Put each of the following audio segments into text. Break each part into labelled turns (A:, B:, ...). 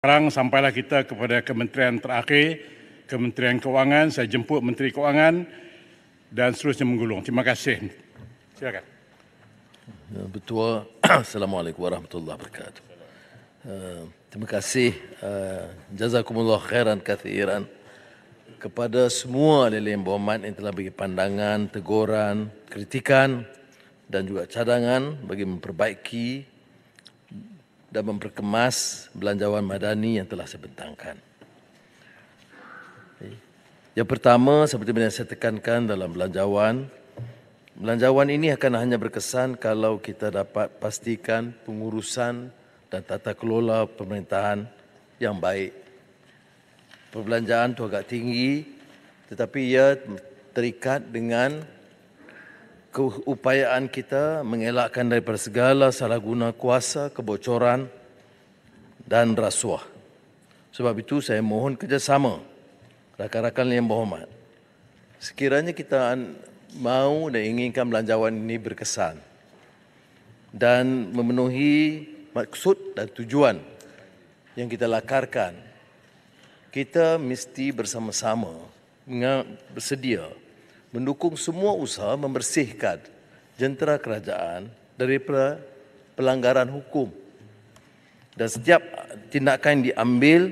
A: Sekarang sampailah kita kepada kementerian terakhir, Kementerian Kewangan. Saya jemput Menteri Kewangan dan seterusnya menggulung. Terima kasih. Silakan.
B: Betul. Assalamualaikum warahmatullahi wabarakatuh. Terima kasih. Jazakumullah khairan kathiran kepada semua ahli yang berhormat yang telah bagi pandangan, teguran, kritikan dan juga cadangan bagi memperbaiki dan memperkemas belanjawan madani yang telah saya bentangkan. Yang pertama, seperti yang saya tekankan dalam belanjawan ini akan hanya berkesan kalau kita dapat pastikan pengurusan dan tata kelola pemerintahan yang baik. Perbelanjaan itu agak tinggi, tetapi ia terikat dengan keupayaan kita mengelakkan daripada segala salah guna kuasa, kebocoran dan rasuah. Sebab itu saya mohon kerjasama rakan-rakan yang berhormat. Sekiranya kita mahu dan inginkan belanjawan ini berkesan dan memenuhi maksud dan tujuan yang kita lakarkan, kita mesti bersama-sama bersedia mendukung semua usaha membersihkan jentera kerajaan daripada pelanggaran hukum. Dan setiap tindakan yang diambil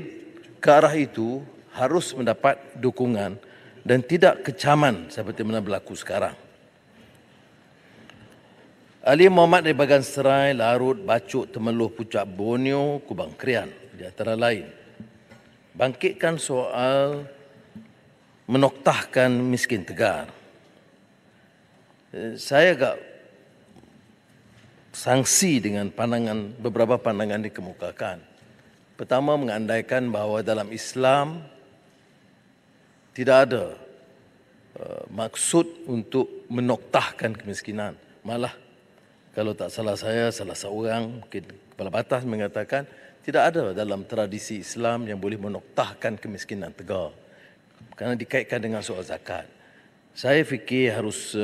B: ke arah itu harus mendapat dukungan dan tidak kecaman seperti mana berlaku sekarang. Ali Muhammad dari Bagan Serai, Larut, Bacuk, Temeloh, Puncak Borneo, Kubang Krian di antara lain bangkitkan soal menoktahkan miskin tegar. Saya agak sangsi dengan beberapa pandangan dikemukakan. Pertama, mengandaikan bahawa dalam Islam tidak ada maksud untuk menoktahkan kemiskinan. Malah, kalau tak salah saya, salah seorang mungkin kepala batas mengatakan tidak ada dalam tradisi Islam yang boleh menoktahkan kemiskinan tegar kerana dikaitkan dengan soal zakat. Saya fikir harus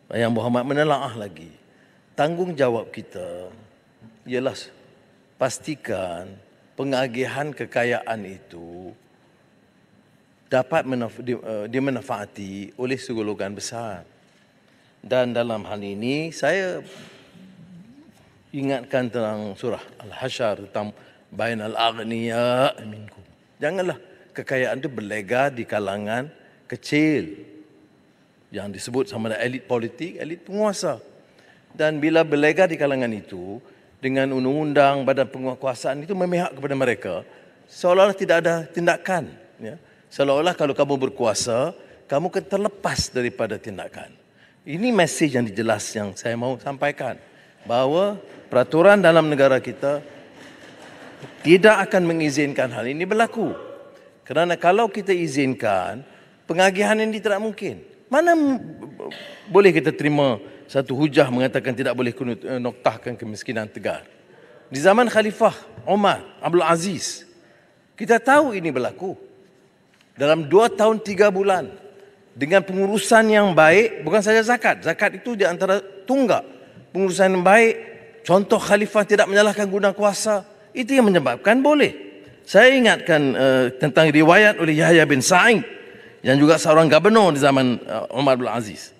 B: Yang Muhammad menelaah lagi. Tanggungjawab kita ialah pastikan pengagihan kekayaan itu dapat dimanfaati oleh segolongan besar. Dan dalam hal ini saya ingatkan tentang surah Al-Hasyr tentang bainal aghniya minkum. Janganlah kekayaan itu berlega di kalangan kecil yang disebut sama ada elit politik, elit penguasa. Dan bila berlega di kalangan itu, dengan undang-undang badan penguasaan itu memihak kepada mereka, seolah-olah tidak ada tindakan. Ya. Seolah-olah kalau kamu berkuasa, kamu akan terlepas daripada tindakan. Ini mesej yang jelas yang saya mahu sampaikan. Bahawa peraturan dalam negara kita tidak akan mengizinkan hal ini berlaku. Kerana kalau kita izinkan, pengagihan ini tidak mungkin. Mana boleh kita terima satu hujah mengatakan tidak boleh noktahkan kemiskinan tegar. Di zaman Khalifah Umar Abdul Aziz, kita tahu ini berlaku. Dalam 2 tahun 3 bulan, dengan pengurusan yang baik, bukan saja zakat. Zakat itu di antara tunggak. Pengurusan yang baik, contoh Khalifah tidak menyalahkan guna kuasa, itu yang menyebabkan boleh. Saya ingatkan tentang riwayat oleh Yahya bin Sa'id, yang juga seorang gubernur di zaman Umar bin Aziz.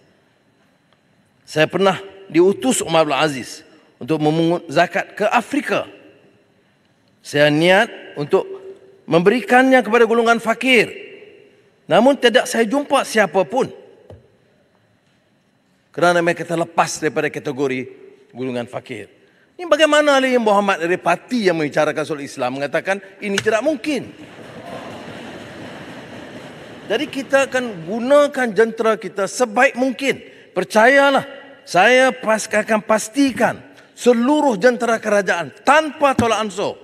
B: Saya pernah diutus Umar bin Aziz untuk memungut zakat ke Afrika. Saya niat untuk memberikannya kepada golongan fakir. Namun tidak saya jumpa siapa pun. Kerana mereka terlepas daripada kategori golongan fakir. Ini bagaimana Ali Muhammad dari parti yang membicarakan soal Islam mengatakan ini tidak mungkin. Jadi kita akan gunakan jentera kita sebaik mungkin. Percayalah, saya akan pastikan seluruh jentera kerajaan tanpa tolak ansur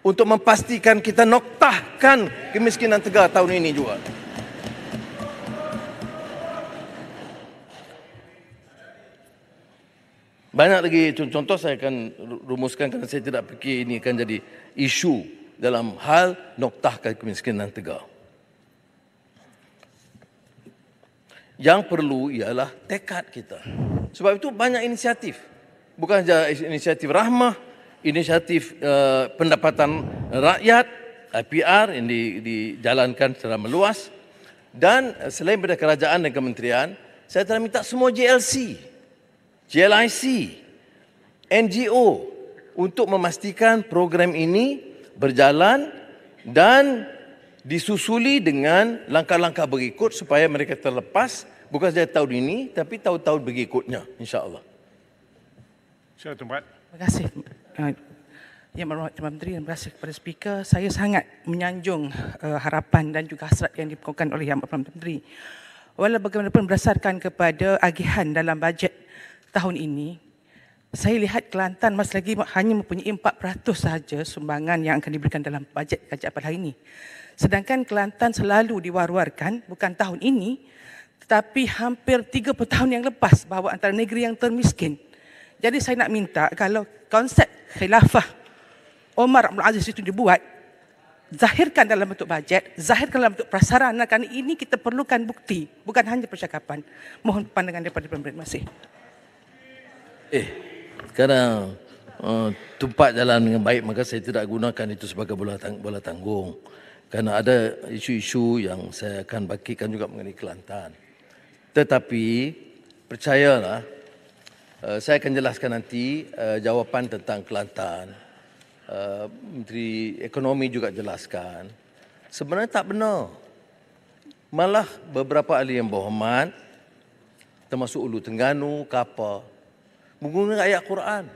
B: untuk memastikan kita noktahkan kemiskinan tegar tahun ini juga. Banyak lagi contoh saya akan rumuskan kerana saya tidak fikir ini akan jadi isu dalam hal noktahkan kemiskinan tegar. Yang perlu ialah tekad kita. Sebab itu banyak inisiatif. Bukan saja inisiatif Rahmah, inisiatif pendapatan rakyat IPR yang dijalankan secara meluas, dan selain daripada kerajaan dan kementerian, saya telah minta semua JLC, JLIC, NGO untuk memastikan program ini berjalan dan disusuli dengan langkah-langkah berikut supaya mereka terlepas bukan saja tahun ini tapi tahun-tahun berikutnya, insya-Allah.
A: Sila tempat.
C: Terima kasih. Yang Berhormat Tuan Menteri, terima kasih kepada speaker. Saya sangat menyanjung harapan dan juga hasrat yang dipokokkan oleh Yang Berhormat Tuan Menteri. Walau bagaimanapun berdasarkan kepada agihan dalam bajet tahun ini, saya lihat Kelantan masih lagi hanya mempunyai 4% sahaja sumbangan yang akan diberikan dalam bajet kerajaan pada hari ini. Sedangkan Kelantan selalu diwar-warkan, bukan tahun ini, tetapi hampir 30 tahun yang lepas, bahawa antara negeri yang termiskin. Jadi saya nak minta kalau konsep khilafah Omar Abdul Aziz itu dibuat, zahirkan dalam bentuk bajet, zahirkan dalam bentuk prasarana, kerana ini kita perlukan bukti, bukan hanya percakapan. Mohon pandangan daripada pemerintah. Terima kasih.
B: Sekarang tumpat jalan dengan baik, maka saya tidak gunakan itu sebagai bola tanggung. Kerana ada isu-isu yang saya akan bagikan juga mengenai Kelantan. Tetapi percayalah, saya akan jelaskan nanti jawapan tentang Kelantan. Menteri Ekonomi juga jelaskan. Sebenarnya tak benar. Malah beberapa ahli yang berhormat, termasuk Ulu Terengganu, Kapar, menggunakan ayat Quran,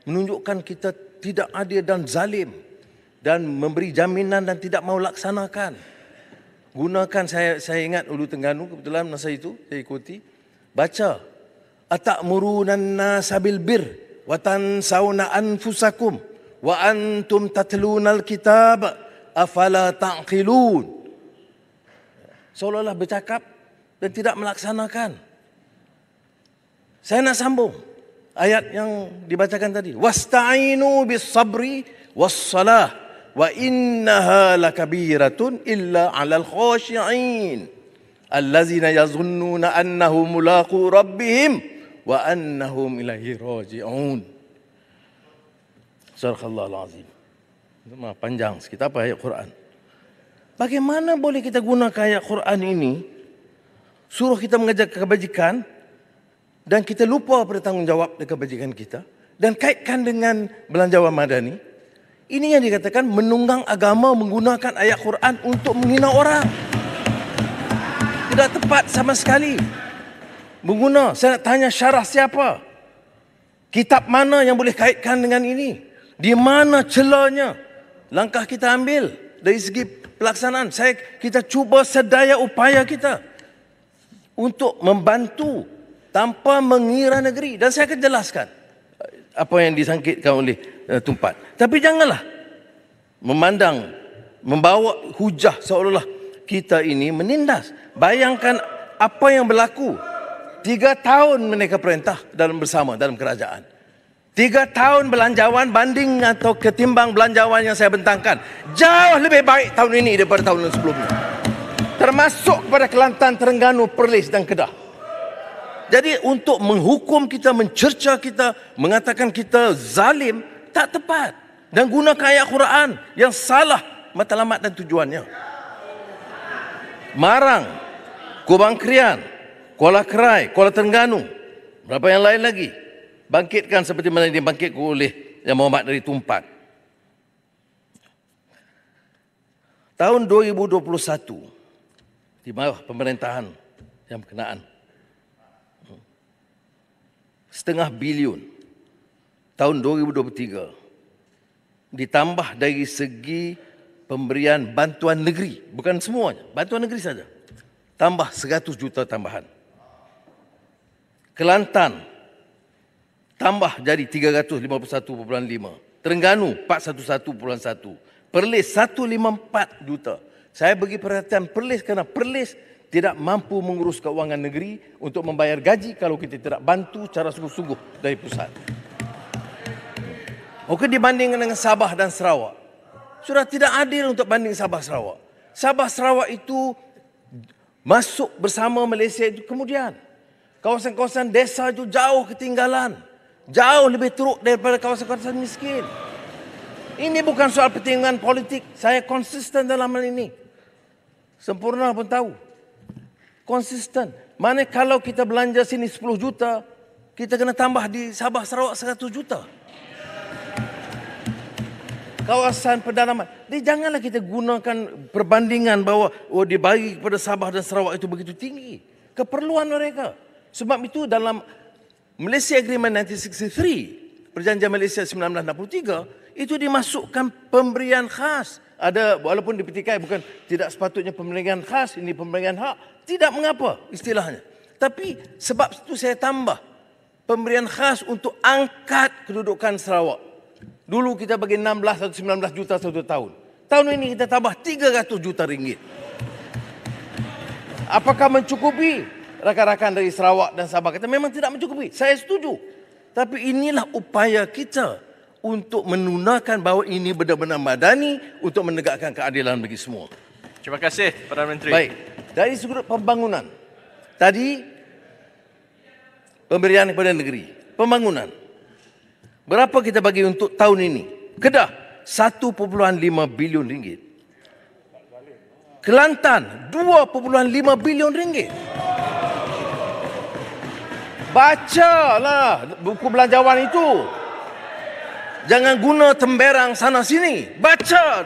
B: menunjukkan kita tidak adil dan zalim dan memberi jaminan dan tidak mau laksanakan. Gunakan, saya ingat Ulu Terengganu, kebetulan masa itu saya ikuti, baca atamuruna an-nasa bil bir wa tansawna anfusakum wa antum tatlunal kitab afala ta'qilun. Seolah-olah bercakap dan tidak melaksanakan. Saya nak sambung ayat yang dibacakan tadi. Wasta'inu bis sabri was salah wa innaha lakabiratun illa 'alal khashi'in allazina yazunnuna annahum mulaqu rabbihim wa annahum ilaihi raji'un. Subhanallahul azim. Panjang sikit apa ayat Quran. Bagaimana boleh kita gunakan ayat Quran ini suruh kita mengajar kebajikan dan kita lupa pada tanggungjawab dan kebajikan kita dan kaitkan dengan belanjawan madani? Ini yang dikatakan menunggang agama menggunakan ayat Quran untuk menghina orang. Tidak tepat sama sekali. Saya nak tanya syarah siapa? Kitab mana yang boleh kaitkan dengan ini? Di mana celahnya? Langkah kita ambil dari segi pelaksanaan. Kita cuba sedaya upaya kita untuk membantu tanpa mengira negeri. Dan saya akan jelaskan apa yang disangkitkan oleh Tumpat. Tapi janganlah membawa hujah seolah-olah kita ini menindas. Bayangkan apa yang berlaku. 3 tahun mereka perintah bersama dalam kerajaan. 3 tahun belanjawan banding atau ketimbang belanjawan yang saya bentangkan. Jauh lebih baik tahun ini daripada tahun sebelumnya. Termasuk kepada Kelantan, Terengganu, Perlis dan Kedah. Jadi untuk menghukum kita, mencerca kita, mengatakan kita zalim, tak tepat. Dan gunakan ayat Quran yang salah matlamat dan tujuannya. Marang, Kubang Krian, Kuala Kerai, Kuala Terengganu, berapa yang lain lagi. Bangkitkan seperti mana yang dibangkitkan oleh Yang Berhormat dari Tumpat. Tahun 2021, di bawah pemerintahan yang berkenaan, 0,5 bilion. Tahun 2023, ditambah dari segi pemberian bantuan negeri, bukan semuanya, bantuan negeri saja, tambah 100 juta tambahan. Kelantan tambah jadi 351.5. Terengganu 411.1. Perlis 154 juta. Saya bagi perhatian Perlis kerana Perlis tidak mampu mengurus keuangan negeri untuk membayar gaji kalau kita tidak bantu secara sungguh-sungguh dari pusat. Mungkin dibandingkan dengan Sabah dan Sarawak, sudah tidak adil untuk banding Sabah Sarawak. Sabah Sarawak itu masuk bersama Malaysia itu kemudian. Kawasan-kawasan desa itu jauh ketinggalan. Jauh lebih teruk daripada kawasan-kawasan miskin. Ini bukan soal pertimbangan politik. Saya konsisten dalam hal ini. Sempurna pun tahu. Konsisten. Mana kalau kita belanja sini 10 juta, kita kena tambah di Sabah Sarawak 100 juta. Kawasan pedalaman. Jadi janganlah kita gunakan perbandingan bahawa dibagi kepada Sabah dan Sarawak itu begitu tinggi. Keperluan mereka. Sebab itu dalam Malaysia Agreement 1963, Perjanjian Malaysia 1963, itu dimasukkan pemberian khas. Ada, walaupun dipetikai bukan tidak sepatutnya pemberian khas, ini pemberian hak. Tidak mengapa istilahnya. Tapi sebab itu saya tambah pemberian khas untuk angkat kedudukan Sarawak. Dulu kita bagi 16 atau 19 juta satu tahun. Tahun ini kita tambah 300 juta ringgit. Apakah mencukupi? Rakan-rakan dari Sarawak dan Sabah kata memang tidak mencukupi. Saya setuju. Tapi inilah upaya kita untuk menunjukkan bahawa ini benar-benar madani untuk menegakkan keadilan bagi semua.
D: Terima kasih, Perdana Menteri.
B: Baik. Dari sudut pembangunan. Tadi pemberian kepada negeri. Pembangunan. Berapa kita bagi untuk tahun ini? Kedah 1.5 bilion ringgit. Kelantan 2.5 bilion ringgit. Bacalah buku belanjawan itu. Jangan guna temberang sana sini. Baca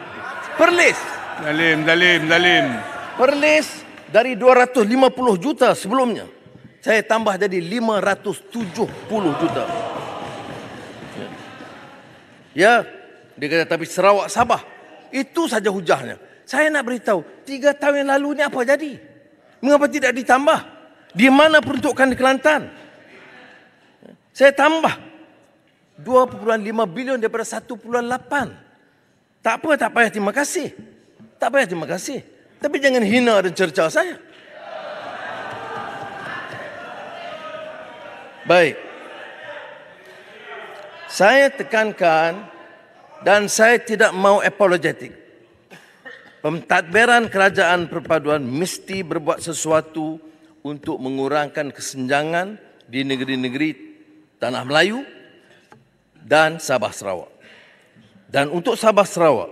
B: Perlis.
A: Dalim.
B: Perlis dari 250 juta sebelumnya. Saya tambah jadi 570 juta. Ya, dia kata tapi Sarawak Sabah. Itu saja hujahnya. Saya nak beritahu, 3 tahun yang lalu ni apa jadi? Mengapa tidak ditambah? Di mana peruntukan di Kelantan? Saya tambah 2.5 bilion daripada 1.8. Tak apa, tak payah terima kasih. Tak payah terima kasih. Tapi jangan hina dan cerca saya. Baik. Saya tekankan dan saya tidak mau apologetik. Pentadbiran kerajaan perpaduan mesti berbuat sesuatu untuk mengurangkan kesenjangan di negeri-negeri Tanah Melayu dan Sabah Sarawak. Dan untuk Sabah Sarawak,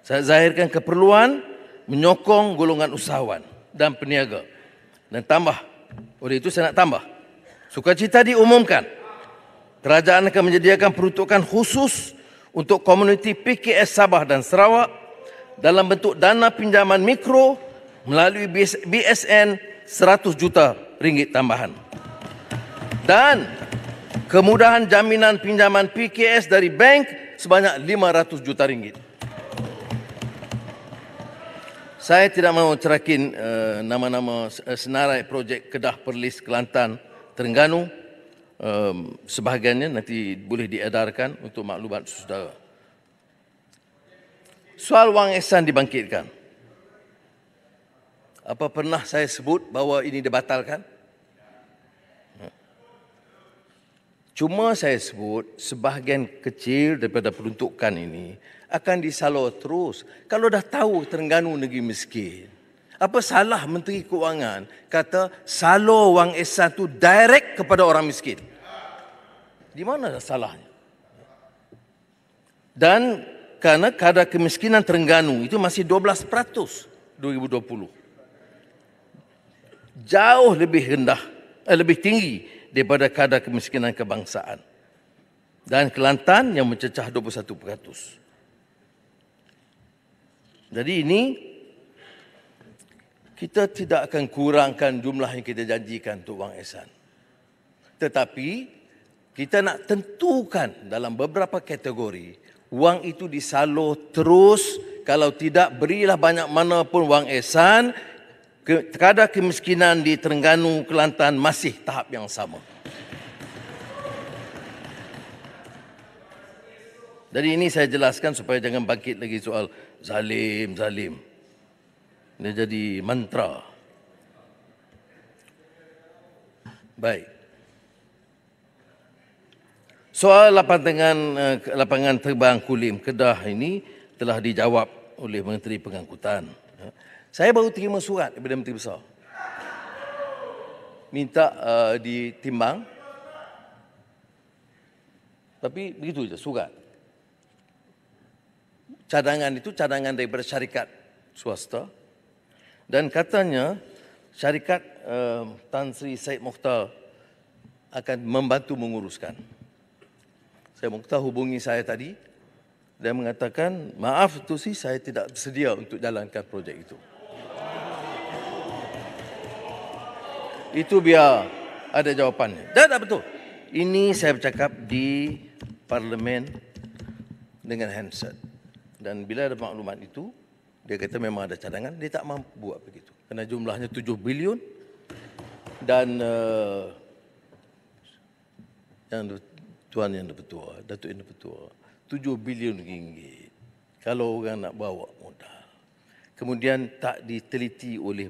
B: saya zahirkan keperluan menyokong golongan usahawan dan peniaga. Dan tambah, oleh itu saya nak tambah. Sukacita diumumkan, kerajaan akan menyediakan peruntukan khusus untuk komuniti PKS Sabah dan Sarawak dalam bentuk dana pinjaman mikro melalui BSN 100 juta ringgit tambahan. Dan kemudahan jaminan pinjaman PKS dari bank sebanyak 500 juta ringgit. Saya tidak mahu cerakin nama-nama senarai projek Kedah, Perlis, Kelantan, Terengganu. Sebahagiannya nanti boleh diedarkan untuk maklumat saudara. Soal wang ehsan dibangkitkan. Apa pernah saya sebut bahawa ini dibatalkan? Cuma saya sebut sebahagian kecil daripada peruntukan ini akan disalur terus. Kalau dah tahu Terengganu negeri miskin, apa salah Menteri Keuangan kata salur wang ehsan itu direct kepada orang miskin? Di mana salahnya? Dan kerana kadar kemiskinan Terengganu itu masih 12% 2020. Jauh lebih rendah, lebih tinggi daripada kadar kemiskinan kebangsaan. Dan Kelantan yang mencecah 21%. Jadi ini kita tidak akan kurangkan jumlah yang kita janjikan untuk wang ehsan. Tetapi kita nak tentukan dalam beberapa kategori wang itu disalur terus. Kalau tidak, berilah banyak mana pun wang ehsan. Kadar kemiskinan di Terengganu, Kelantan masih tahap yang sama. Jadi ini saya jelaskan supaya jangan bangkit lagi soal zalim. Dia jadi mantra. Baik. Soal lapangan terbang Kulim Kedah ini telah dijawab oleh Menteri Pengangkutan. Saya baru terima surat daripada Menteri Besar. Minta ditimbang Tapi begitu saja, surat. Cadangan itu cadangan daripada syarikat swasta. Dan katanya syarikat Tan Sri Syed Mokhtar akan membantu menguruskan. Syed Mokhtar hubungi saya tadi dan mengatakan, maaf tu sih saya tidak bersedia untuk jalankan projek itu. Itu biar ada jawapannya. Dan tak betul. Ini saya bercakap di parlimen dengan handset. Dan bila ada maklumat itu, dia kata memang ada cadangan, dia tak mampu buat begitu. Kerana jumlahnya 7 bilion dan Yang Dipertua, Datuk Yang Dipertua, 7 bilion ringgit. Kalau orang nak bawa modal. Kemudian tak diteliti oleh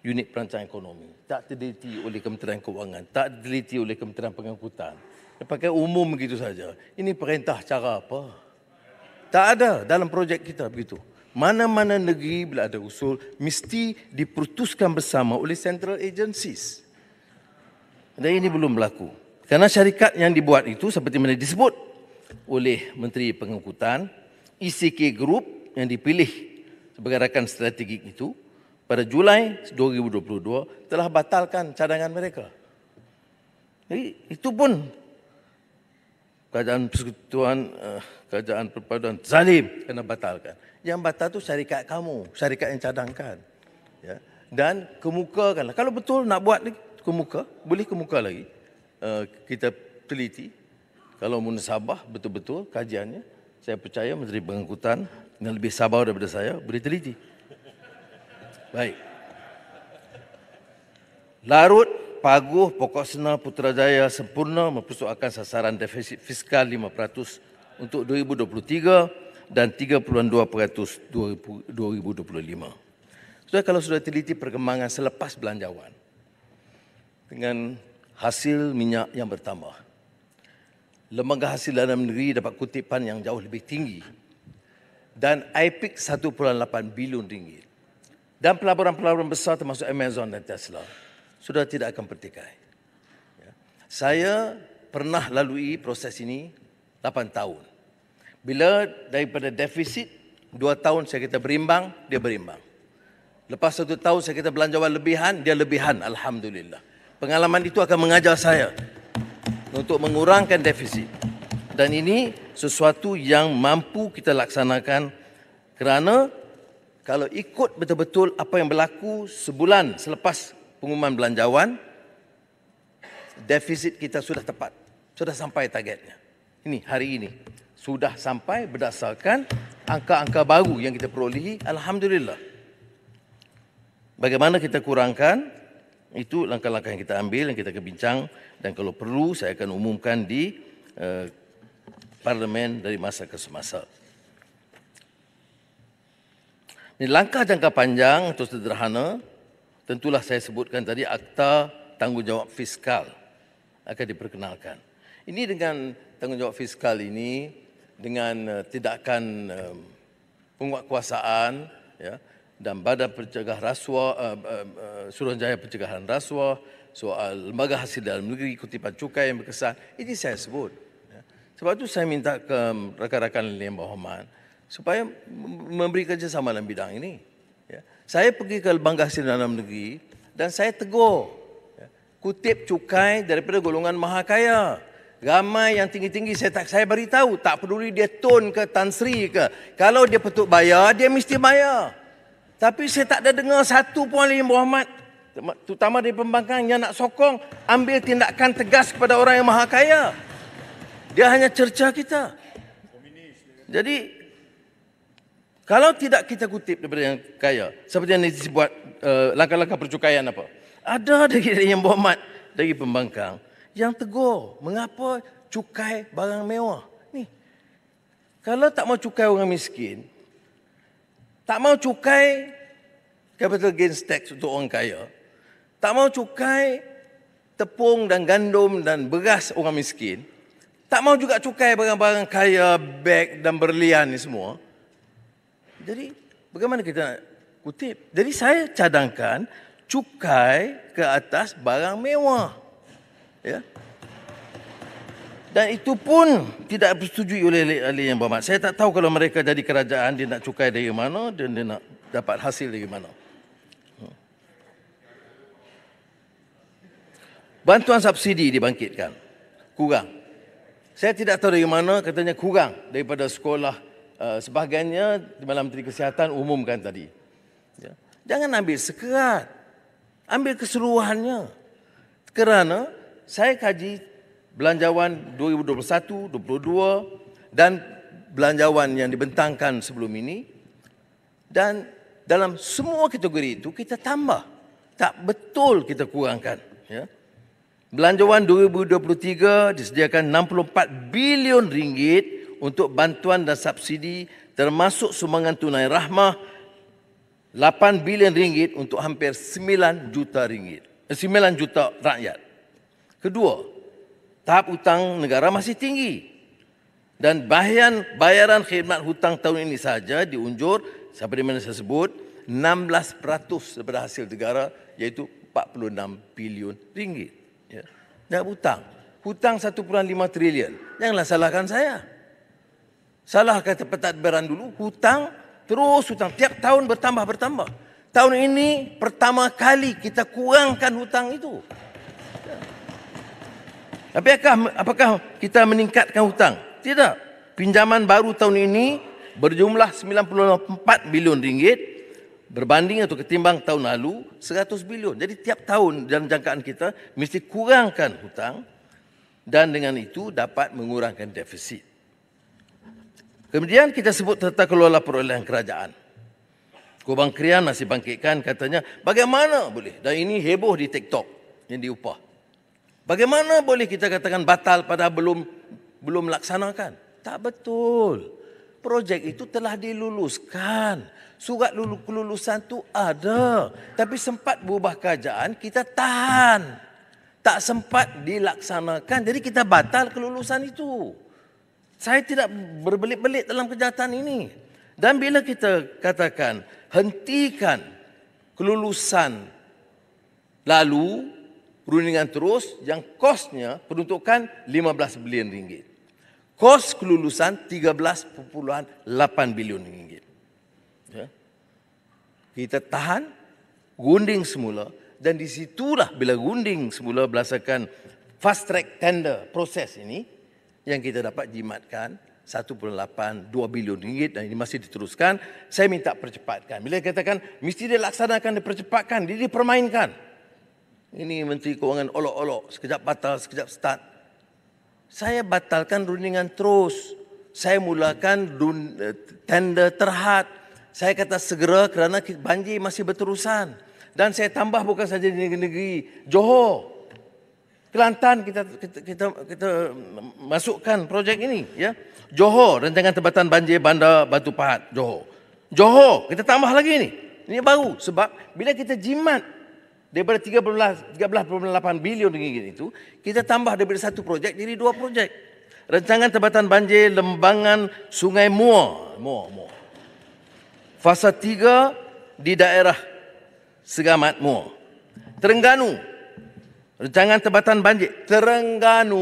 B: unit perancangan ekonomi, tak diteliti oleh Kementerian Keuangan, tak diteliti oleh Kementerian Pengangkutan. Dia pakai umum begitu saja. Ini perintah cara apa? Tak ada dalam projek kita begitu. Mana-mana negeri bila ada usul, mesti diputuskan bersama oleh central agencies. Dan ini belum berlaku. Kerana syarikat yang dibuat itu seperti mana disebut oleh Menteri Pengangkutan, ECK Group yang dipilih sebagai rakan strategik itu, pada Julai 2022 telah batalkan cadangan mereka. Jadi itu pun kerajaan persekutuan, kerajaan perpaduan zalim kena batalkan. Yang batal tu syarikat kamu, syarikat yang cadangkan. Ya. Dan kemukakanlah. Kalau betul nak buat kemuka, boleh kemuka lagi. Kita teliti. Kalau munasabah betul-betul kajiannya, saya percaya Menteri Pengangkutan yang lebih sabar daripada saya boleh teliti. Baik. Larut, Paguh, Pokok Sena, Putrajaya sempurna mempersoalkan sasaran defisit fiskal 5% untuk 2023 dan 30.2% 2025. Sudah kalau sudah teliti perkembangan selepas belanjawan dengan hasil minyak yang bertambah, Lembaga Hasil Dalam Negeri dapat kutipan yang jauh lebih tinggi dan IPIC 1.8 bilion ringgit. Dan pelaburan-pelaburan besar termasuk Amazon dan Tesla sudah tidak akan bertikai. Saya pernah lalui proses ini 8 tahun. Bila daripada defisit 2 tahun saya kata berimbang, dia berimbang. Lepas 1 tahun saya kata belanjawan lebihan, dia lebihan. Alhamdulillah. Pengalaman itu akan mengajar saya untuk mengurangkan defisit. Dan ini sesuatu yang mampu kita laksanakan kerana kalau ikut betul-betul apa yang berlaku sebulan selepas pengumuman belanjawan, defisit kita sudah tepat. Sudah sampai targetnya. Ini hari ini. Sudah sampai berdasarkan angka-angka baru yang kita perolehi. Alhamdulillah. Bagaimana kita kurangkan, itu langkah-langkah yang kita ambil, yang kita akan bincang. Dan kalau perlu, saya akan umumkan di parlimen dari masa ke semasa. Ini langkah jangka panjang atau sederhana, tentulah saya sebutkan tadi akta tanggungjawab fiskal akan diperkenalkan. Ini dengan tanggungjawab fiskal ini, dengan tindakan penguatkuasaan ya, dan Badan Pencegah Rasuah, Suruhanjaya Pencegahan Rasuah, soal Lembaga Hasil Dalam Negeri, kutipan cukai yang berkesan, ini saya sebut. Ya. Sebab itu saya minta ke rakan-rakan yang berhormat supaya memberi kerjasama dalam bidang ini. Ya. Saya pergi ke Lembaga Hasil Dalam Negeri dan saya tegur. Ya. Kutip cukai daripada golongan maha kaya. Ramai yang tinggi-tinggi saya beritahu, tak peduli dia Tun ke Tan Sri ke. Kalau dia patut bayar, dia mesti bayar. Tapi saya tak ada dengar satu pun yang berhormat, terutama dari pembangkang yang nak sokong ambil tindakan tegas kepada orang yang maha kaya. Dia hanya cerca kita. Jadi kalau tidak kita kutip daripada yang kaya, seperti yang disebut langkah-langkah percukaian apa, ada dari yang berhormat dari pembangkang yang tegur, mengapa cukai barang mewah ni? Kalau tak mau cukai orang miskin, tak mau cukai capital gains tax untuk orang kaya, tak mau cukai tepung dan gandum dan beras orang miskin, tak mau juga cukai barang-barang kaya, beg dan berlian ni semua. Jadi bagaimana kita nak kutip? Jadi saya cadangkan cukai ke atas barang mewah. Ya. Dan itu pun tidak disetujui oleh ahli yang berhormat. Saya tak tahu kalau mereka jadi kerajaan, dia nak cukai dari mana dan dia nak dapat hasil dari mana. Bantuan subsidi dibangkitkan. Kurang. Saya tidak tahu dari mana, katanya kurang daripada sekolah. Sebahagiannya Timbalan Menteri Kesihatan umumkan tadi. Ya. Jangan ambil sekerat. Ambil keseluruhannya. Kerana saya kaji belanjawan 2021, 2022 dan belanjawan yang dibentangkan sebelum ini, dan dalam semua kategori itu kita tambah. Tak betul kita kurangkan. Ya. Belanjawan 2023 disediakan 64 bilion ringgit untuk bantuan dan subsidi termasuk sumbangan tunai rahmah 8 bilion ringgit untuk hampir 9 juta ringgit. 9 juta rakyat. Kedua, tahap hutang negara masih tinggi. Dan bayaran khidmat hutang tahun ini saja diunjur, seperti mana saya sebut, 16% daripada hasil negara, iaitu 46 bilion ringgit. Ya. Dan hutang. Hutang 1.5 trilion. Janganlah salahkan saya. Salahkan pentadbiran dulu. Hutang, terus hutang. Tiap tahun bertambah. Tahun ini pertama kali kita kurangkan hutang itu. Tapi apakah kita meningkatkan hutang? Tidak. Pinjaman baru tahun ini berjumlah 94 bilion ringgit berbanding atau ketimbang tahun lalu 100 bilion. Jadi tiap tahun dalam jangkaan kita mesti kurangkan hutang dan dengan itu dapat mengurangkan defisit. Kemudian kita sebut tata kelola perolehan kerajaan. Kubang Krian masih bangkitkan, katanya bagaimana boleh? Dan ini heboh di TikTok yang diupah. Bagaimana boleh kita katakan batal padahal belum laksanakan? Tak betul. Projek itu telah diluluskan. Surat kelulusan itu ada. Tapi sempat berubah keadaan, kita tahan. Tak sempat dilaksanakan. Jadi kita batal kelulusan itu. Saya tidak berbelit-belit dalam kejahatan ini. Dan bila kita katakan hentikan kelulusan lalu rundingan terus yang kosnya peruntukan 15 bilion ringgit. Kos kelulusan 13.8 bilion ringgit. Ya. Kita tahan, gunding semula dan disitulah bila gunding semula berdasarkan fast track tender proses ini yang kita dapat jimatkan 1.82 bilion ringgit dan ini masih diteruskan. Saya minta percepatkan. Bila katakan mesti dilaksanakan, dipercepatkan, dipermainkan. Ini Menteri Kewangan olok-olok, sekejap batal, sekejap start. Saya batalkan rundingan terus. Saya mulakan tender terhad. Saya kata segera kerana banjir masih berterusan. Dan saya tambah bukan saja di negeri-negeri Johor, Kelantan kita masukkan projek ini, ya. Johor, rancangan tempatan banjir bandar Batu Pahat, Johor, kita tambah lagi ini. Ini baru sebab bila kita jimat daripada 13.8 bilion ringgit itu, kita tambah daripada satu projek jadi dua projek. Rancangan tempatan banjir lembangan Sungai Muar. Fasa 3 di daerah Segamat Muar. Terengganu. Rancangan tempatan banjir Terengganu.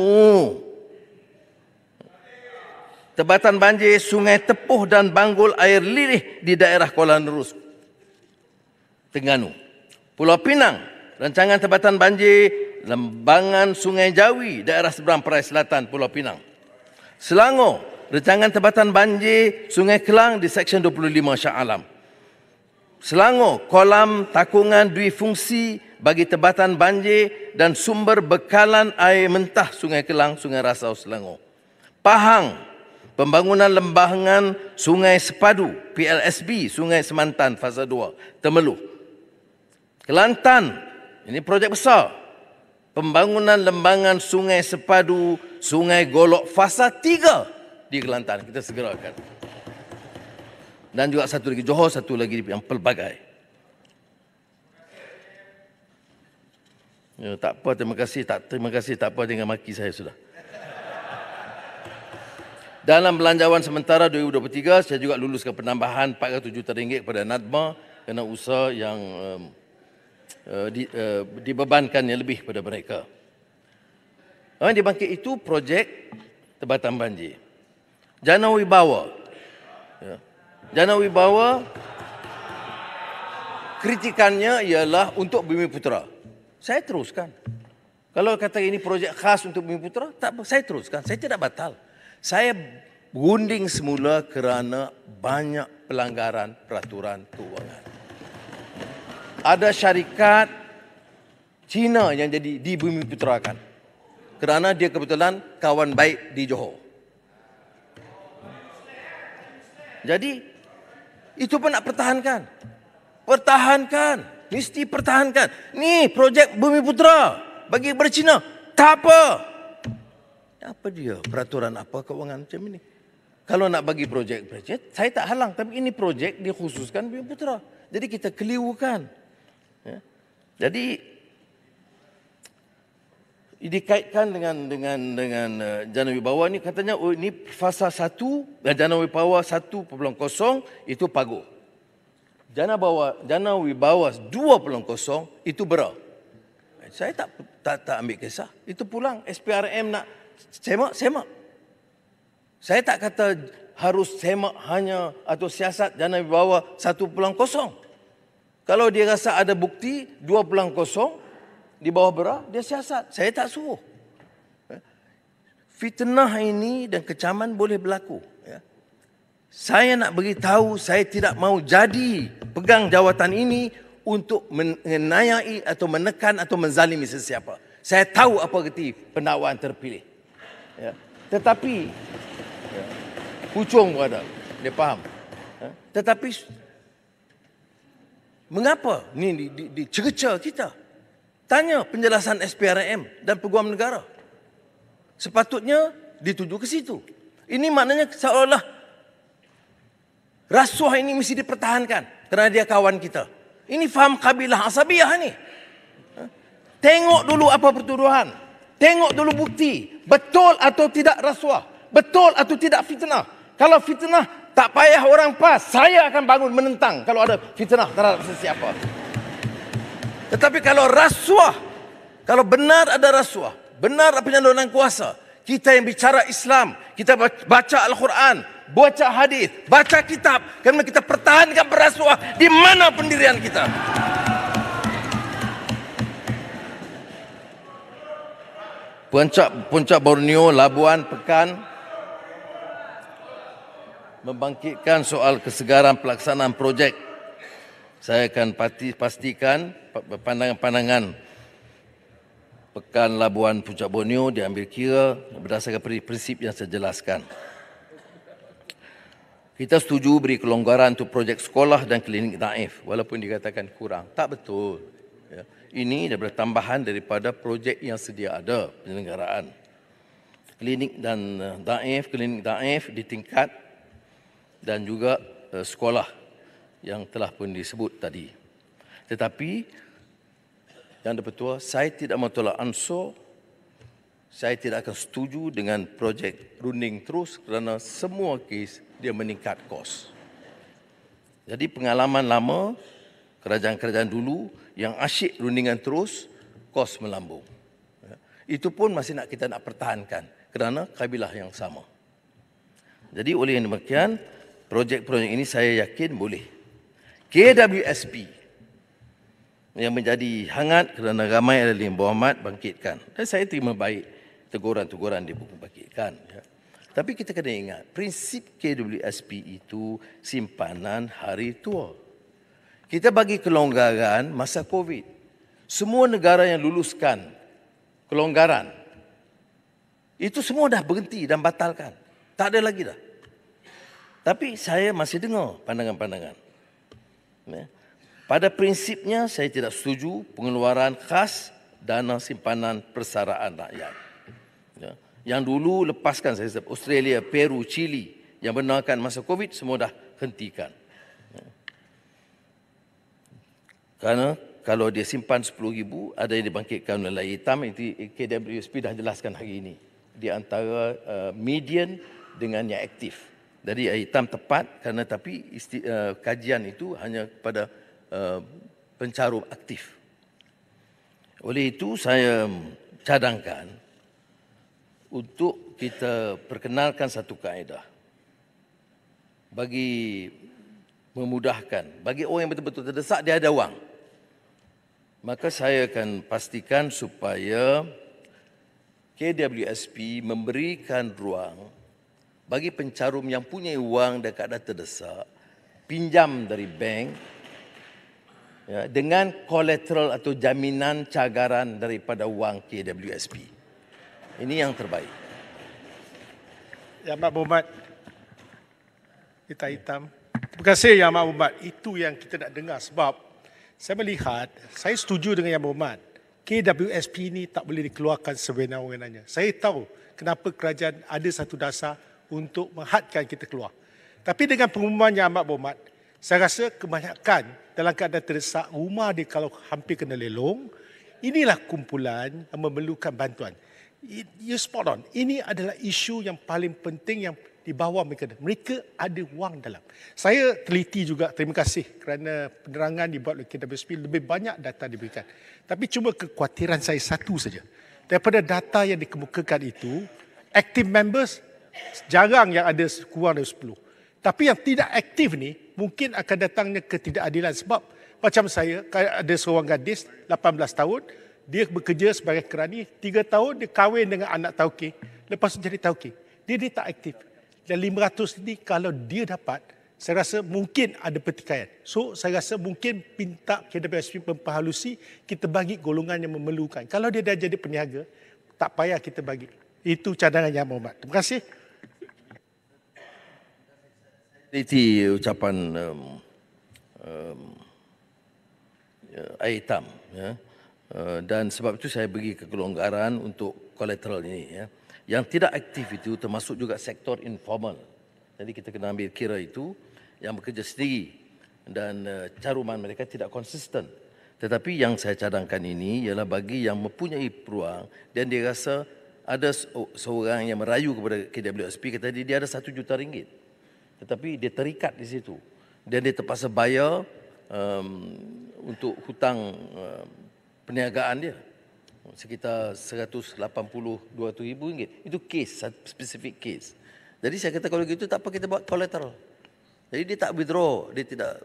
B: Tempatan banjir Sungai Tepuh dan Banggul Air Lirih di daerah Kuala Nerus, Terengganu. Pulau Pinang, rancangan tempatan banjir lembangan Sungai Jawi, daerah seberang Perai Selatan, Pulau Pinang. Selangor, rancangan tempatan banjir Sungai Kelang di Seksyen 25 Shah Alam. Selangor, kolam takungan duifungsi bagi tempatan banjir dan sumber bekalan air mentah Sungai Kelang, Sungai Rasau, Selangor. Pahang, pembangunan lembangan Sungai Sepadu, PLSB, Sungai Semantan, Fasa 2, Temeloh. Kelantan, ini projek besar. Pembangunan lembangan Sungai Sepadu, Sungai Golok, Fasa 3 di Kelantan. Kita segerakan. Dan juga satu lagi Johor, satu lagi yang pelbagai. Ya, tak apa, terima kasih, tak apa dengan maki saya sudah. Dalam belanjawan sementara 2023, saya juga luluskan penambahan 400 juta ringgit kepada NADMA kerana usaha yang dibebankan yang lebih pada mereka. Yang dibangkit itu projek Tempatan Banjir. Jana Wibawa. Ya. Jana Wibawa kritikannya ialah untuk Bumiputera. Saya teruskan. Kalau kata ini projek khas untuk Bumiputera, tak, saya teruskan. Saya tidak batal. Saya gunding semula kerana banyak pelanggaran peraturan keuangan. Ada syarikat Cina yang jadi di Bumiputerakan kerana dia kebetulan kawan baik di Johor. Jadi itu pun nak pertahankan. Pertahankan, mesti pertahankan. Ni projek Bumiputera bagi Cina. Tak apa. Apa dia peraturan apa keuangan macam ini? Kalau nak bagi projek, saya tak halang. Tapi ini projek dikhususkan Bumiputera. Jadi kita kelirukan. Ya. Jadi dikaitkan dengan Jana Wibawa ni katanya oh ini fasa 1 dan Jana Wibawa 1.0 itu paguh. Jana Wibawa 2.0 itu bera. Saya tak ambil kisah. Itu pulang SPRM nak semak. Saya tak kata harus semak hanya atau siasat Jana Wibawa 1.0. Kalau dia rasa ada bukti 2.0 di bawah bera, dia siasat. Saya tak suruh. Fitnah ini dan kecaman boleh berlaku. Saya nak beritahu, saya tidak mahu jadi pegang jawatan ini untuk menayai atau menekan atau menzalimi sesiapa. Saya tahu apa erti pendakwaan terpilih. Ya. Tetapi, pucung berada, dia faham. Tetapi, mengapa ni dicerca kita? Tanya penjelasan SPRM dan Peguam Negara. Sepatutnya dituju ke situ. Ini maknanya seolah rasuah ini mesti dipertahankan kerana dia kawan kita. Ini faham kabilah asabiyah ni. Tengok dulu apa pertuduhan. Tengok dulu bukti. Betul atau tidak rasuah. Betul atau tidak fitnah. Kalau fitnah, tak payah orang PAS. Saya akan bangun menentang kalau ada fitnah terhadap sesiapa. Tetapi kalau rasuah, kalau benar ada rasuah, benar ada penyaluran kuasa, kita yang bicara Islam, kita baca Al-Quran, baca hadis, baca kitab, kerana kita pertahankan berrasuah di mana pendirian kita. Puncak Borneo, Labuan, Pekan membangkitkan soal kesegaran pelaksanaan projek. Saya akan pastikan pandangan-pandangan Pekan Labuan Puncak Borneo diambil kira berdasarkan prinsip yang saya jelaskan. Kita setuju beri kelonggaran untuk projek sekolah dan klinik daif walaupun dikatakan kurang. Tak betul. Ya. Ini daripada tambahan daripada projek yang sedia ada penyelenggaraan. Klinik daif di tingkat dan juga sekolah yang telah pun disebut tadi. Tetapi yang dipertua, saya tidak mentolak ansur. Saya tidak akan setuju dengan projek runding terus kerana semua kes dia meningkat kos. Jadi pengalaman lama kerajaan-kerajaan dulu yang asyik rundingan terus, kos melambung. Itu pun masih kita nak pertahankan kerana kabilah yang sama. Jadi oleh yang demikian, projek-projek ini saya yakin boleh. KWSP yang menjadi hangat kerana ramai ahli Muhammad bangkitkan. Dan saya terima baik teguran-teguran dibangkitkan. Ya. Tapi kita kena ingat, prinsip KWSP itu simpanan hari tua. Kita bagi kelonggaran masa COVID. Semua negara yang luluskan kelonggaran, itu semua dah berhenti dan batalkan. Tak ada lagi dah. Tapi saya masih dengar pandangan-pandangan. Pada prinsipnya saya tidak setuju pengeluaran khas dana simpanan persaraan rakyat. Yang dulu lepaskan saya sebut Australia, Peru, Chile yang benarkan masa COVID semua dah hentikan. Karena kalau dia simpan 10,000 ada yang dibangkitkan oleh hitam, itu KWSP dah jelaskan hari ini. Di antara median dengan yang aktif. Jadi hitam tepat kerana tapi kajian itu hanya kepada pencarum aktif. Oleh itu saya cadangkan untuk kita perkenalkan satu kaedah bagi memudahkan bagi orang yang betul-betul terdesak dia ada wang. Maka saya akan pastikan supaya KWSP memberikan ruang bagi pencarum yang punya wang dan keadaan terdesak pinjam dari bank ya, dengan kolateral atau jaminan cagaran daripada wang KWSP. Ini yang terbaik.
E: Yang Mak Berhormat, hitam. Terima kasih Yang Mak Berhormat. Itu yang kita nak dengar sebab saya melihat, saya setuju dengan Yang Berhormat. KWSP ini tak boleh dikeluarkan sewenang-wenangnya. Saya tahu kenapa kerajaan ada satu dasar untuk menghadkan kita keluar. Tapi dengan pengumuman Yang Amat Berhormat, saya rasa kebanyakan dalam keadaan terdesak, rumah dia kalau hampir kena lelong, inilah kumpulan yang memerlukan bantuan. You spot on. Ini adalah isu yang paling penting yang di bawah mereka. Mereka ada wang dalam. Saya teliti juga, terima kasih kerana penerangan dibuat oleh KWSP, lebih banyak data diberikan. Tapi cuma kekhawatiran saya satu saja. Daripada data yang dikemukakan itu, active members jarang yang ada kurang dari 10. Tapi yang tidak aktif ni mungkin akan datangnya ketidakadilan sebab macam saya ada seorang gadis 18 tahun, dia bekerja sebagai kerani, 3 tahun dia kahwin dengan anak tauke, lepas tu jadi tauke. Dia tak aktif. Dan 500 ini kalau dia dapat, saya rasa mungkin ada pertikaian. So saya rasa mungkin minta KWSP memperhalusi, kita bagi golongan yang memerlukan. Kalau dia dah jadi peniaga, tak payah kita bagi. Itu cadangan Yang Berhormat. Terima kasih.
B: Itu ucapan air hitam. Ya. Dan sebab itu saya bagi kekelonggaran untuk kolateral ini. Ya. Yang tidak aktif itu termasuk juga sektor informal. Jadi kita kena ambil kira itu yang bekerja sendiri dan caruman mereka tidak konsisten. Tetapi yang saya cadangkan ini ialah bagi yang mempunyai peluang dan dia rasa ada seorang yang merayu kepada KWSP kata dia ada RM1 juta. Tetapi dia terikat di situ dan dia terpaksa bayar untuk hutang perniagaan dia sekitar RM182,000. Itu kes, spesifik kes. Jadi saya kata kalau gitu tak apa kita buat collateral. Jadi dia tak withdraw, dia tidak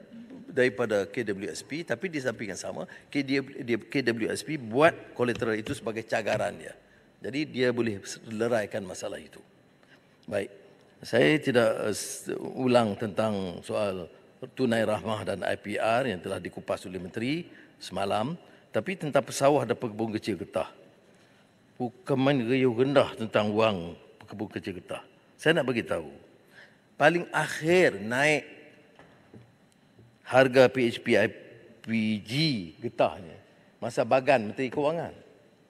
B: daripada KWSP, tapi di samping yang sama KWSP buat collateral itu sebagai cagaran dia. Jadi dia boleh leraikan masalah itu. Baik. Saya tidak ulang tentang soal tunai rahmah dan IPR yang telah dikupas oleh Menteri semalam, tapi tentang pesawah dan pekebun kecil getah. Bukan main riuh rendah tentang wang pekebun kecil getah. Saya nak bagi tahu, paling akhir naik harga PHP IPG getahnya masa Bagan Menteri Kewangan.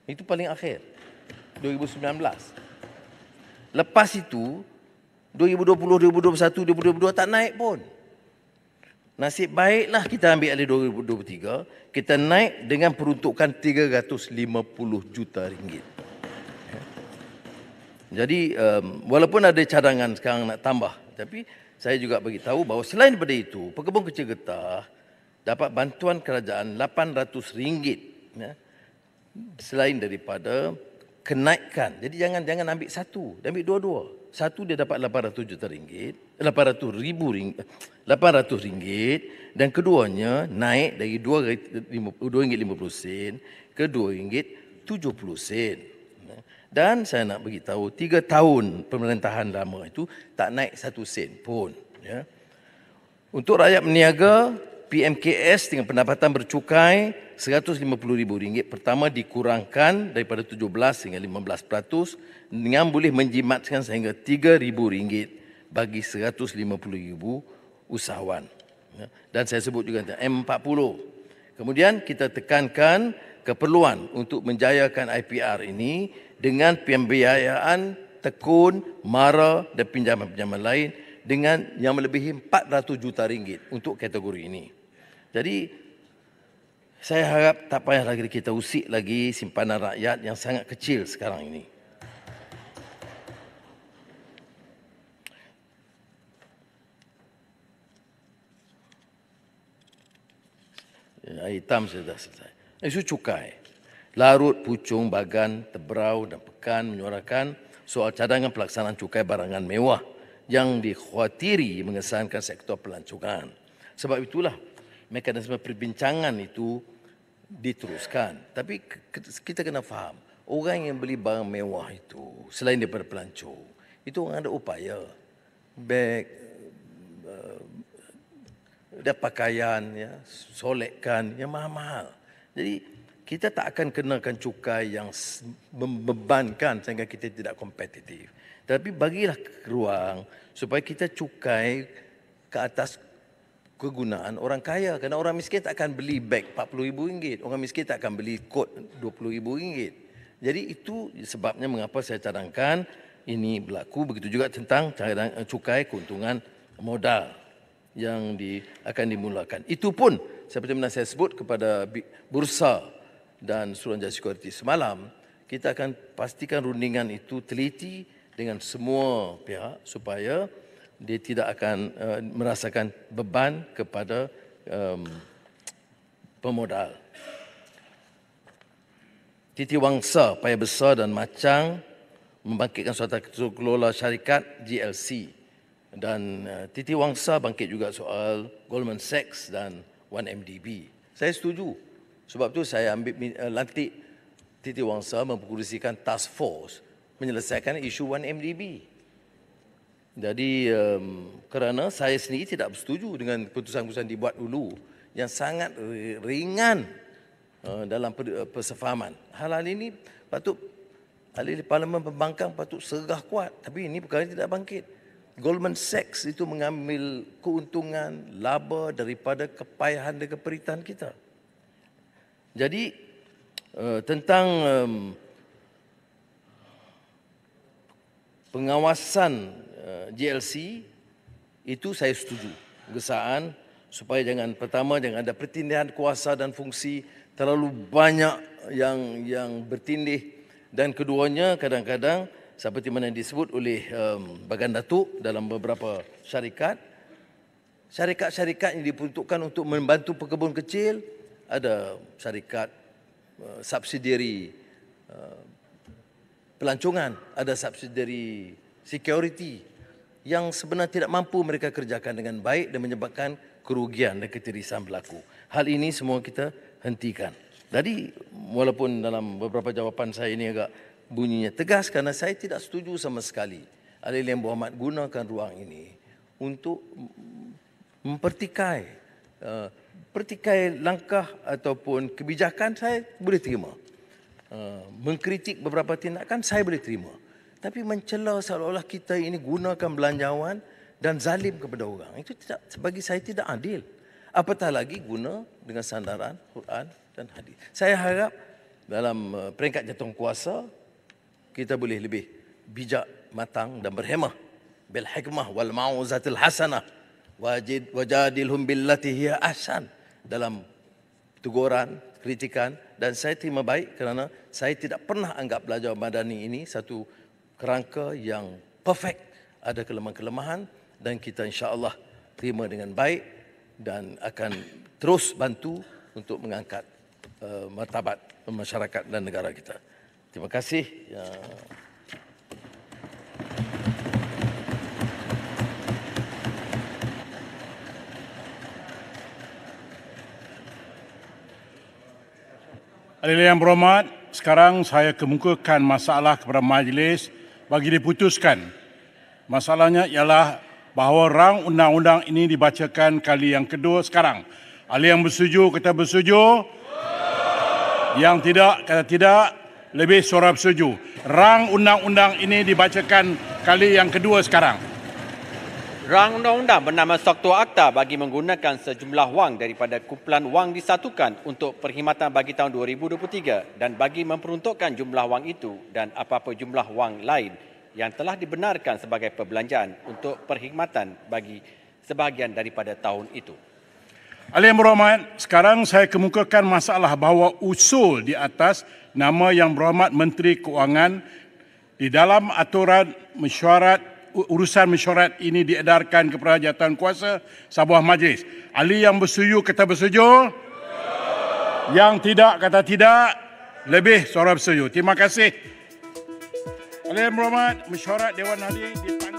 B: Itu paling akhir 2019. Lepas itu 2020, 2021, 2022 tak naik pun. Nasib baiklah kita ambil alih 2023, kita naik dengan peruntukan RM350 juta. Jadi walaupun ada cadangan sekarang nak tambah, tapi saya juga bagi tahu bahawa selain daripada itu, pekebun kecil getah dapat bantuan kerajaan RM800 ya, selain daripada kenaikan. Jadi jangan ambil satu, ambil dua-dua. Satu dia dapat RM800 juta, RM800,000 dan keduanya naik dari RM2.50 ke RM2.70. Dan saya nak beritahu 3 tahun pemerintahan lama itu tak naik 1 sen pun. Ya. Untuk rakyat meniaga, PMKS dengan pendapatan bercukai RM150,000 pertama dikurangkan daripada 17 hingga 15% dengan boleh menjimatkan sehingga RM3,000 bagi 150,000 usahawan. Dan saya sebut juga M40. Kemudian kita tekankan keperluan untuk menjayakan IPR ini dengan pembiayaan tekun, mara dan pinjaman-pinjaman lain dengan yang melebihi RM400 juta untuk kategori ini. Jadi saya harap tak payah lagi kita usik lagi simpanan rakyat yang sangat kecil sekarang ini. Hitam sudah selesai. Isu cukai. Larut, Puchong, Bagan, Tebrau dan Pekan menyuarakan soal cadangan pelaksanaan cukai barangan mewah yang dikhawatiri mengesankan sektor pelancongan. Sebab itulah mekanisme perbincangan itu diteruskan. Tapi kita kena faham, orang yang beli barang mewah itu, selain daripada pelancong, itu orang ada upaya. Beg, dan pakaian, ya, solekan yang mahal-mahal. Jadi kita tak akan kenakan cukai yang membebankan sehingga kita tidak kompetitif. Tapi bagilah ruang supaya kita cukai ke atas kegunaan orang kaya. Kerana orang miskin tak akan beli beg RM40,000. Orang miskin tak akan beli kot RM20,000. Jadi itu sebabnya mengapa saya cadangkan ini berlaku. Begitu juga tentang cukai keuntungan modal yang akan dimulakan. Itu pun seperti mana saya sebut kepada Bursa dan Suruhanjaya Security semalam, kita akan pastikan rundingan itu teliti dengan semua pihak supaya dia tidak akan merasakan beban kepada pemodal. Titiwangsa, Paya Besar dan Macang membangkitkan suatu kelola syarikat GLC. Dan Titiwangsa bangkit juga soal Goldman Sachs dan 1MDB. Saya setuju. Sebab tu saya lantik Titiwangsa mempengerusikan task force menyelesaikan isu 1MDB. Jadi kerana saya sendiri tidak bersetuju dengan keputusan-keputusan dibuat dulu yang sangat ringan dalam persefahaman. Hal-hal ini patut ahli Parlimen Pembangkang patut sergah kuat. Tapi ini perkara tidak bangkit. Goldman Sachs itu mengambil keuntungan, laba daripada kepayahan dan keperitan kita. Jadi tentang pengawasan GLC itu saya setuju. Gesaan supaya jangan ada pertindihan kuasa dan fungsi terlalu banyak yang bertindih, dan keduanya kadang-kadang seperti mana yang disebut oleh Bagan Datuk dalam beberapa syarikat yang diperuntukkan untuk membantu pekebun kecil, ada syarikat subsidiari pelancongan, ada subsidiari security yang sebenarnya tidak mampu mereka kerjakan dengan baik dan menyebabkan kerugian dan ketirisan berlaku. Hal ini semua kita hentikan. Jadi walaupun dalam beberapa jawapan saya ini agak bunyinya tegas kerana saya tidak setuju sama sekali ahli yang berhormat gunakan ruang ini untuk mempertikai langkah ataupun kebijakan saya boleh terima. Mengkritik beberapa tindakan saya boleh terima. Tapi mencela seolah-olah kita ini gunakan belanjawan dan zalim kepada orang, itu tidak, bagi saya tidak adil. Apatah lagi guna dengan sandaran Quran dan hadis. Saya harap dalam peringkat jawatankuasa kita boleh lebih bijak, matang dan berhemah. Bil hikmah wal mau'izatil hasanah wajadilhum billati hiya ahsan. Dalam teguran, kritikan, dan saya terima baik kerana saya tidak pernah anggap belajar madani ini satu kerangka yang perfect. Ada kelemahan-kelemahan dan kita insya-Allah terima dengan baik dan akan terus bantu untuk mengangkat martabat masyarakat dan negara kita. Terima kasih.
A: Ahli yang berhormat, sekarang saya kemukakan masalah kepada majlis bagi diputuskan. Masalahnya ialah bahawa rang undang-undang ini dibacakan kali yang kedua sekarang. Ahli yang bersetuju kata bersetuju. Yang tidak kata tidak. Lebih suara bersetuju. Rang undang-undang ini dibacakan kali yang kedua sekarang.
D: Rang undang-undang bernama Struktur Akta bagi menggunakan sejumlah wang daripada kumpulan wang disatukan untuk perkhidmatan bagi tahun 2023 dan bagi memperuntukkan jumlah wang itu dan apa-apa jumlah wang lain yang telah dibenarkan sebagai perbelanjaan untuk perkhidmatan bagi sebahagian daripada tahun itu.
A: Ahli yang berhormat, sekarang saya kemukakan masalah bahawa usul di atas nama yang berhormat Menteri Keuangan di dalam aturan urusan mesyuarat ini diedarkan kepada jawatankuasa sebuah majlis. Ahli yang bersetuju kata bersetuju. Yang tidak kata tidak. Lebih suara bersetuju. Terima kasih. Oleh Yang Berhormat Mesyuarat Dewan Hadirin